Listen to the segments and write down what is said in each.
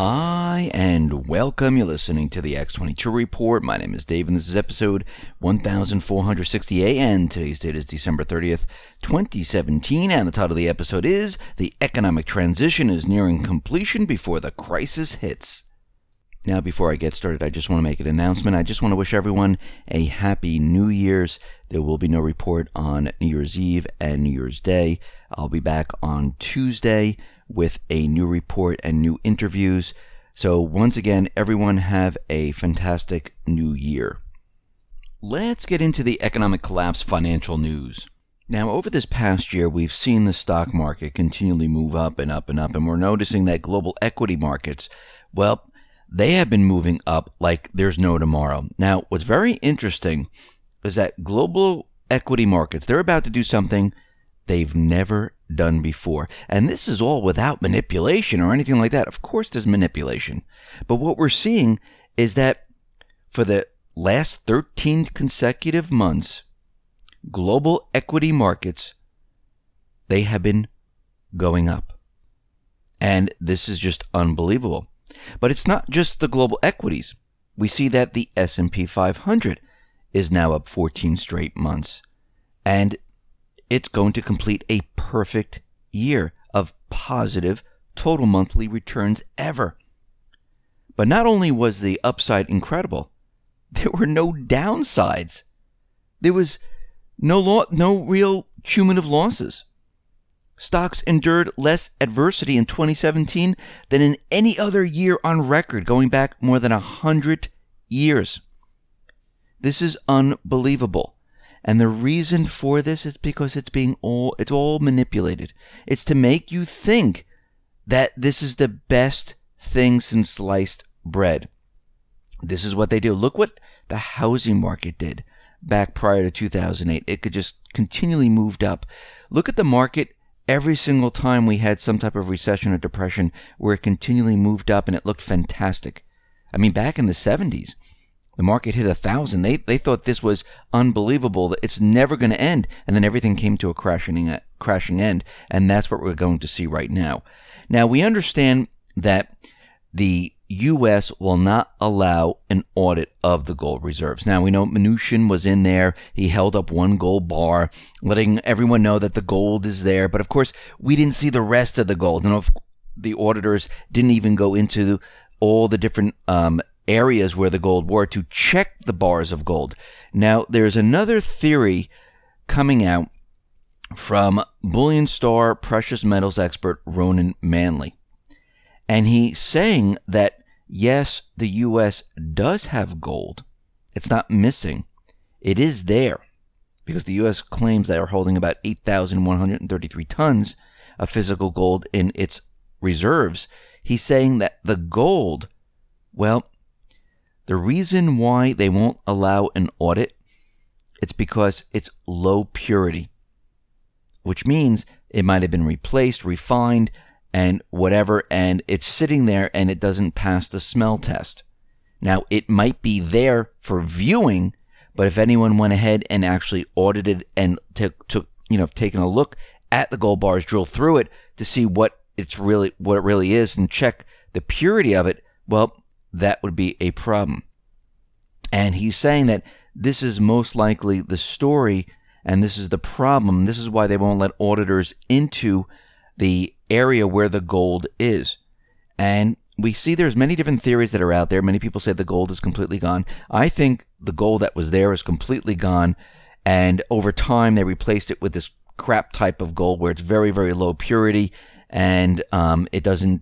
Hi, and welcome. You're listening to the X22 Report. My name is Dave, and this is episode 1468, and today's date is December 30th, 2017, and the title of the episode is The Economic Transition is Nearing Completion Before the Crisis Hits. Now, before I get started, I just want to make an announcement. I just want to wish everyone a happy New Year's. There will be no report on New Year's Eve and New Year's Day. I'll be back on Tuesday with a new report and new interviews. So once again, everyone have a fantastic new year. Let's get into the economic collapse financial news. Now, over this past year, we've seen the stock market continually move up and up and up, and we're noticing that global equity markets, well, they have been moving up like there's no tomorrow. Now, what's very interesting is that global equity markets, they're about to do something they've never done before. And this is all without manipulation or anything like that. Of course, there's manipulation. But what we're seeing is that for the last 13 consecutive months, global equity markets, they have been going up. And this is just unbelievable. But it's not just the global equities. We see that the S&P 500 is now up 14 straight months. And it's going to complete a perfect year of positive total monthly returns ever. But not only was the upside incredible, there were no downsides. There was no real cumulative losses. Stocks endured less adversity in 2017 than in any other year on record, going back more than 100 years. This is unbelievable. And the reason for this is because it's all manipulated. It's to make you think that this is the best thing since sliced bread. This is what they do. Look what the housing market did back prior to 2008. It could just continually moved up. Look at the market every single time we had some type of recession or depression where it continually moved up and it looked fantastic. I mean, back in the 70s, the market hit 1,000. They thought this was unbelievable, that it's never going to end. And then everything came to a crashing end. And that's what we're going to see right now. Now, we understand that the U.S. will not allow an audit of the gold reserves. Now, we know Mnuchin was in there. He held up one gold bar, letting everyone know that the gold is there. But, of course, we didn't see the rest of the gold. And the auditors didn't even go into all the different areas where the gold were to check the bars of gold. Now, there's another theory coming out from Bullion Star precious metals expert Ronan Manley. And he's saying that, yes, the U.S. does have gold. It's not missing. It is there because the U.S. claims they are holding about 8,133 tons of physical gold in its reserves. He's saying that the gold, well, the reason why they won't allow an audit, it's because it's low purity, which means it might have been replaced, refined, and whatever, and it's sitting there and it doesn't pass the smell test. Now, it might be there for viewing, but if anyone went ahead and actually audited and taken a look at the gold bars, drill through it to see what it really is and check the purity of it, well, that would be a problem. And he's saying that this is most likely the story, and this is the problem. This is why they won't let auditors into the area where the gold is. And we see there's many different theories that are out there. Many people say the gold is completely gone. I think the gold that was there is completely gone, and over time they replaced it with this crap type of gold where it's very, very low purity, and it doesn't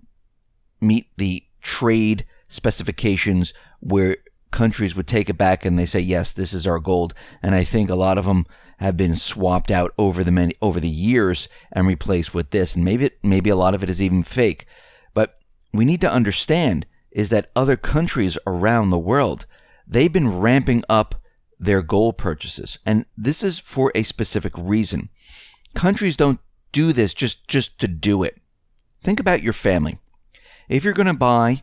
meet the trade specifications where countries would take it back and they say, yes, this is our gold. And I think a lot of them have been swapped out over the years and replaced with this. And maybe a lot of it is even fake. But we need to understand is that other countries around the world, they've been ramping up their gold purchases. And this is for a specific reason. Countries don't do this just to do it. Think about your family. If you're going to buy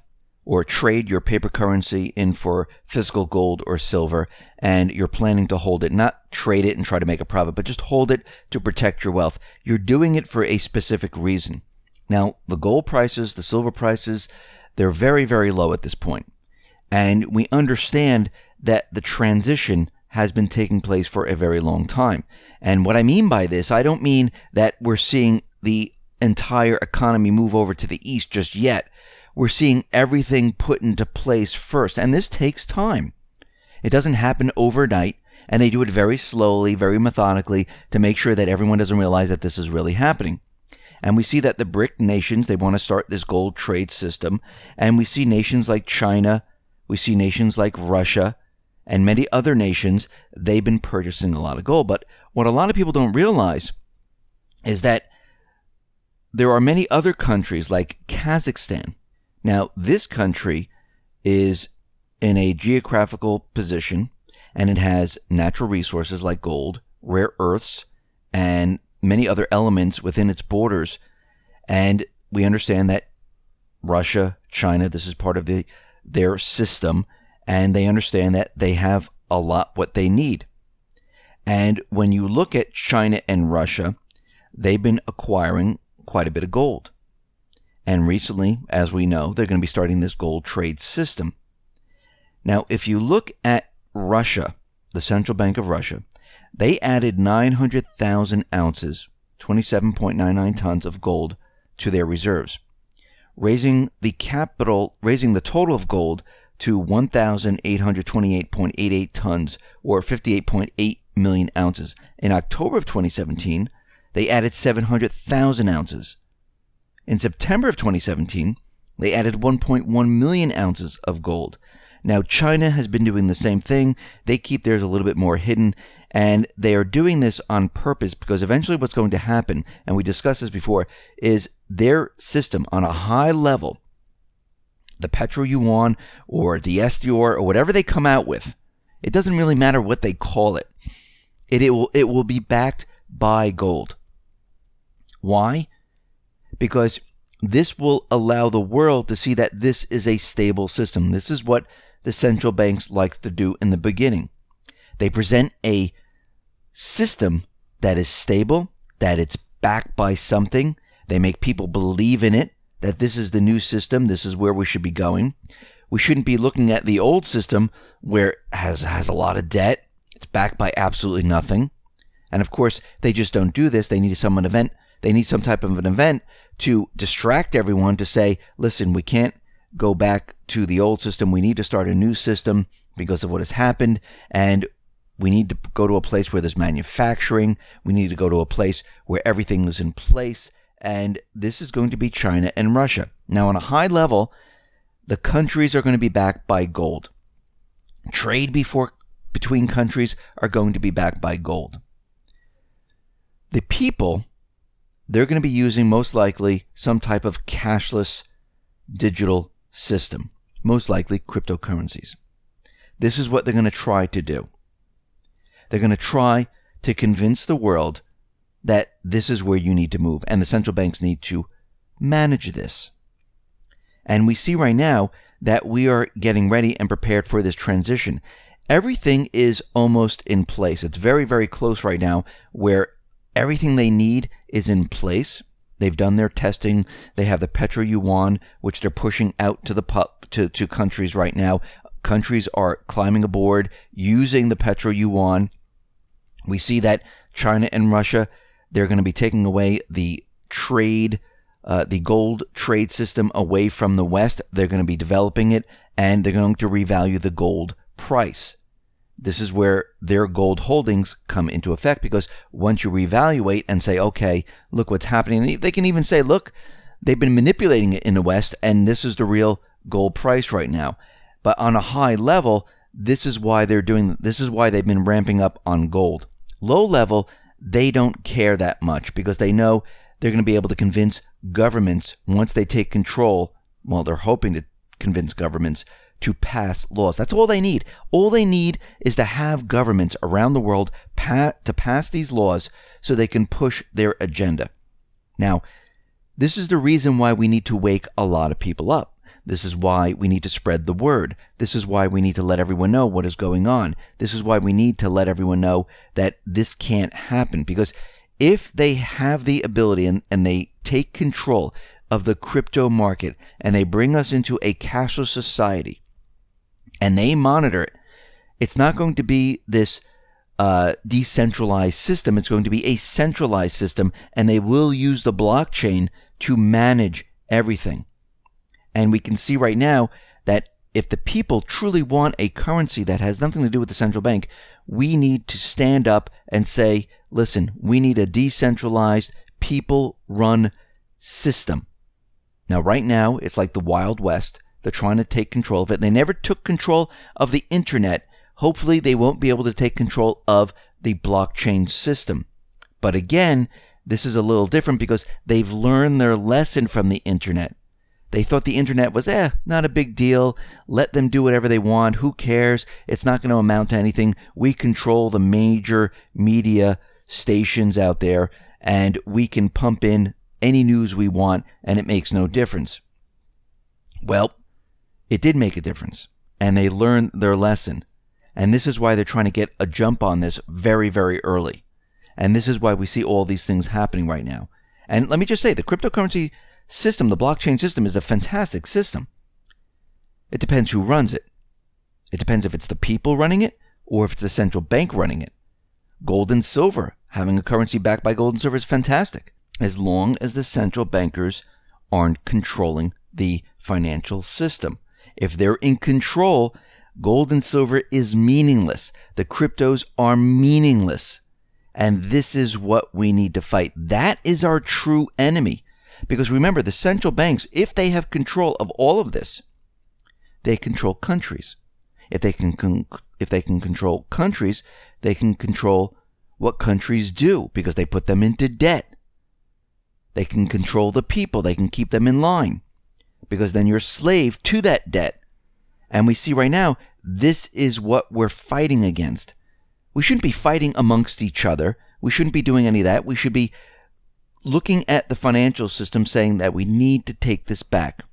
or trade your paper currency in for physical gold or silver, and you're planning to hold it, not trade it and try to make a profit, but just hold it to protect your wealth. You're doing it for a specific reason. Now, the gold prices, the silver prices, They're very, very low at this point. And we understand that the transition has been taking place for a very long time. And what I mean by this, I don't mean that we're seeing the entire economy move over to the east just yet. We're seeing everything put into place first. And this takes time. It doesn't happen overnight. And they do it very slowly, very methodically, to make sure that everyone doesn't realize that this is really happening. And we see that the BRICS nations, they want to start this gold trade system. And we see nations like China, we see nations like Russia, and many other nations, they've been purchasing a lot of gold. But what a lot of people don't realize is that there are many other countries like Kazakhstan. Now, this country is in a geographical position, and it has natural resources like gold, rare earths, and many other elements within its borders. And we understand that Russia, China, this is part of their system, and they understand that they have a lot what they need. And when you look at China and Russia, they've been acquiring quite a bit of gold. And recently, as we know, they're going to be starting this gold trade system. Now, if you look at Russia, the Central Bank of Russia, they added 900,000 ounces, 27.99 tons of gold to their reserves, raising the total of gold to 1,828.88 tons, or 58.8 million ounces. In October of 2017, they added 700,000 ounces. In September of 2017, they added 1.1 million ounces of gold. Now, China has been doing the same thing. They keep theirs a little bit more hidden, and they are doing this on purpose because eventually what's going to happen, and we discussed this before, is their system on a high level, the petro yuan or the SDR or whatever they come out with, it doesn't really matter what they call it. It will be backed by gold. Why? Because this will allow the world to see that this is a stable system. This is what the central banks likes to do in the beginning. They present a system that is stable, that it's backed by something. They make people believe in it, that this is the new system, this is where we should be going. We shouldn't be looking at the old system where it has a lot of debt. It's backed by absolutely nothing. And of course, they just don't do this. They need some type of an event to distract everyone to say, listen, we can't go back to the old system. We need to start a new system because of what has happened. And we need to go to a place where there's manufacturing. We need to go to a place where everything is in place. And this is going to be China and Russia. Now, on a high level, the countries are going to be backed by gold. Trade between countries are going to be backed by gold. The people, they're going to be using most likely some type of cashless digital system, most likely cryptocurrencies. This is what they're going to try to do. They're going to try to convince the world that this is where you need to move, and the central banks need to manage this. And we see right now that we are getting ready and prepared for this transition. Everything is almost in place. It's very, very close right now where everything they need is in place. They've done their testing. They have the petro yuan, which they're pushing out to countries right now. Countries are climbing aboard using the petro yuan. We see that China and Russia, they're going to be taking away the gold trade system away from the West. They're going to be developing it, and they're going to revalue the gold price. This is where their gold holdings come into effect, because once you reevaluate and say, okay, look what's happening, they can even say, look, they've been manipulating it in the West, and this is the real gold price right now. But on a high level, this is why they've been ramping up on gold. Low level, they don't care that much because they know they're going to be able to convince governments once they take control. Well, they're hoping to convince governments to pass laws. That's all they need. All they need is to have governments around the world to pass these laws so they can push their agenda. Now, this is the reason why we need to wake a lot of people up. This is why we need to spread the word. This is why we need to let everyone know what is going on. This is why we need to let everyone know that this can't happen. Because if they have the ability and they take control, of the crypto market, and they bring us into a cashless society, and they monitor it, it's not going to be this decentralized system. It's going to be a centralized system, and they will use the blockchain to manage everything. And we can see right now that if the people truly want a currency that has nothing to do with the central bank, we need to stand up and say, listen, we need a decentralized, people-run system. Now, right now, it's like the Wild West. They're trying to take control of it. They never took control of the internet. Hopefully, they won't be able to take control of the blockchain system. But again, this is a little different because they've learned their lesson from the internet. They thought the internet was, not a big deal. Let them do whatever they want. Who cares? It's not going to amount to anything. We control the major media stations out there, and we can pump in any news we want, and it makes no difference. Well, it did make a difference, and they learned their lesson. And this is why they're trying to get a jump on this very, very early. And this is why we see all these things happening right now. And let me just say, the cryptocurrency system, the blockchain system, is a fantastic system. It depends who runs it. It depends if it's the people running it or if it's the central bank running it. Gold and silver, having a currency backed by gold and silver is fantastic, as long as the central bankers aren't controlling the financial system. If they're in control, gold and silver is meaningless. The cryptos are meaningless. And this is what we need to fight. That is our true enemy. Because remember, the central banks, if they have control of all of this, they control countries. If they can control countries, they can control what countries do because they put them into debt. They can control the people. They can keep them in line because then you're slave to that debt. And we see right now, this is what we're fighting against. We shouldn't be fighting amongst each other. We shouldn't be doing any of that. We should be looking at the financial system saying that we need to take this back.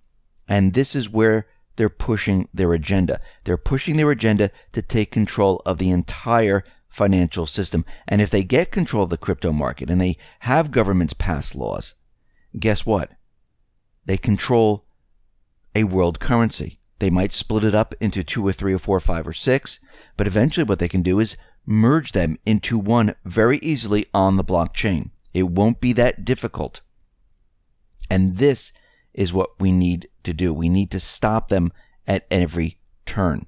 And this is where they're pushing their agenda. They're pushing their agenda to take control of the entire financial system. And if they get control of the crypto market and they have governments pass laws, guess what? They control a world currency. They might split it up into 2 or 3 or 4 or 5 or 6, but eventually what they can do is merge them into one very easily on the blockchain. It won't be that difficult. And this is what we need to do. We need to stop them at every turn.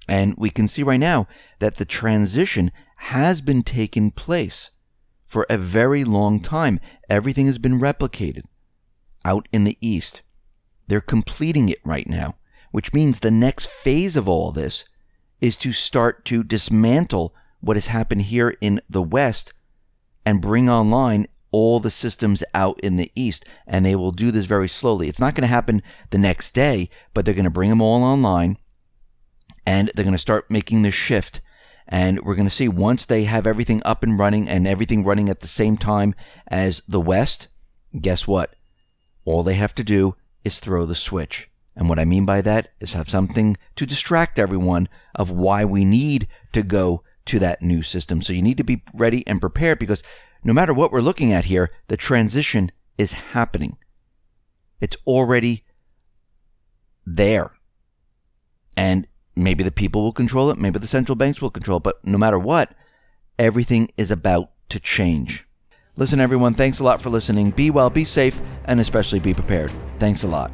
And we can see right now that the transition has been taking place for a very long time. Everything has been replicated out in the East. They're completing it right now, which means the next phase of all this is to start to dismantle what has happened here in the West and bring online all the systems out in the East. And they will do this very slowly. It's not going to happen the next day, but they're going to bring them all online and they're going to start making the shift. And we're going to see once they have everything up and running and everything running at the same time as the West, guess what? All they have to do is throw the switch. And what I mean by that is have something to distract everyone of why we need to go to that new system. So you need to be ready and prepared because no matter what we're looking at here, the transition is happening. It's already there. And maybe the people will control it, maybe the central banks will control it, but no matter what, everything is about to change. Listen, everyone, thanks a lot for listening. Be well, be safe, and especially be prepared. Thanks a lot.